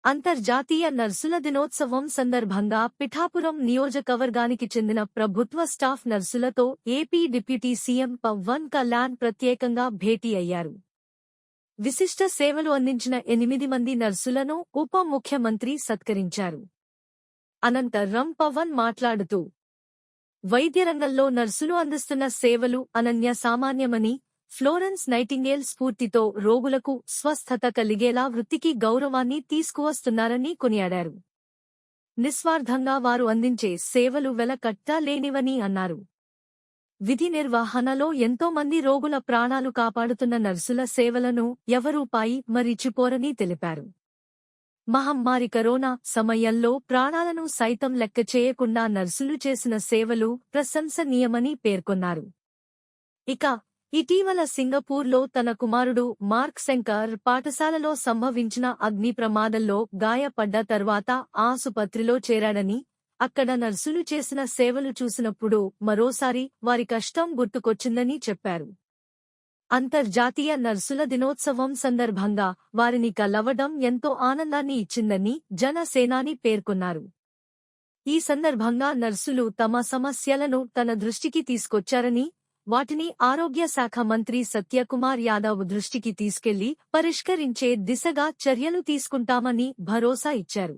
అంతర్జాతీయ నర్సుల దినోత్సవం సందర్భంగా పిఠాపురం నియోజకవర్గానికి చెందిన ప్రభుత్వ స్టాఫ్ నర్సులతో AP deputy CM Pawan Kalyan ప్రత్యేకంగా భేటీ అయ్యారు. విశిష్ట సేవలు అందించిన 8 మంది నర్సులను ఉప ముఖ్యమంత్రి సత్కరించారు. అనంతరం పవన్ మాట్లాడుతూ, వైద్యరంగంలో నర్సులు అందిస్తున్న సేవలు అనన్య సామాన్యమని, ఫ్లోరెన్స్ నైటింగేల్ స్ఫూర్తితో రోగులకు స్వస్థత కలిగేలా వృత్తికి గౌరవాన్ని తీసుకువస్తున్నారని కొనియాడారు. నిస్వార్థంగా వారు అందించే సేవలు వెలకట్టలేనివని అన్నారు. విధి నిర్వహణలో ఎంతో మంది రోగుల ప్రాణాలు కాపాడుతున్న నర్సుల సేవలను ఎవరూ మరిచిపోరని తెలిపారు. మహమ్మారి కరోనా సమయంలో ప్రాణాలను సైతం లెక్క చేయకుండా నర్సులు చేసిన సేవలు ప్రశంసనీయమని పేర్కొన్నారు. ఇక ఇటీవల సింగపూర్లో తన కుమారుడు మార్క్ శంకర్ పాఠశాలలో సంభవించిన అగ్ని ప్రమాదంలో గాయపడ్డ తర్వాత ఆసుపత్రిలో చేరాడని, అక్కడ నర్సులు చేసిన సేవలు చూసినప్పుడు మరోసారి వారి కష్టం గుర్తుకొచ్చిందని చెప్పారు. అంతర్జాతీయ నర్సుల దినోత్సవం సందర్భంగా వారిని కలవడం ఎంతో ఆనందాన్ని ఇచ్చిందని జనసేనాని పేర్కొన్నారు. ఈ సందర్భంగా నర్సులు తమ సమస్యలను తన దృష్టికి తీసుకొచ్చారని, వాటిని ఆరోగ్య శాఖ మంత్రి సత్యకుమార్ యాదవ్ దృష్టికి తీసుకెళ్లి పరిష్కరించే దిశగా చర్యలు తీసుకుంటామని భరోసా ఇచ్చారు.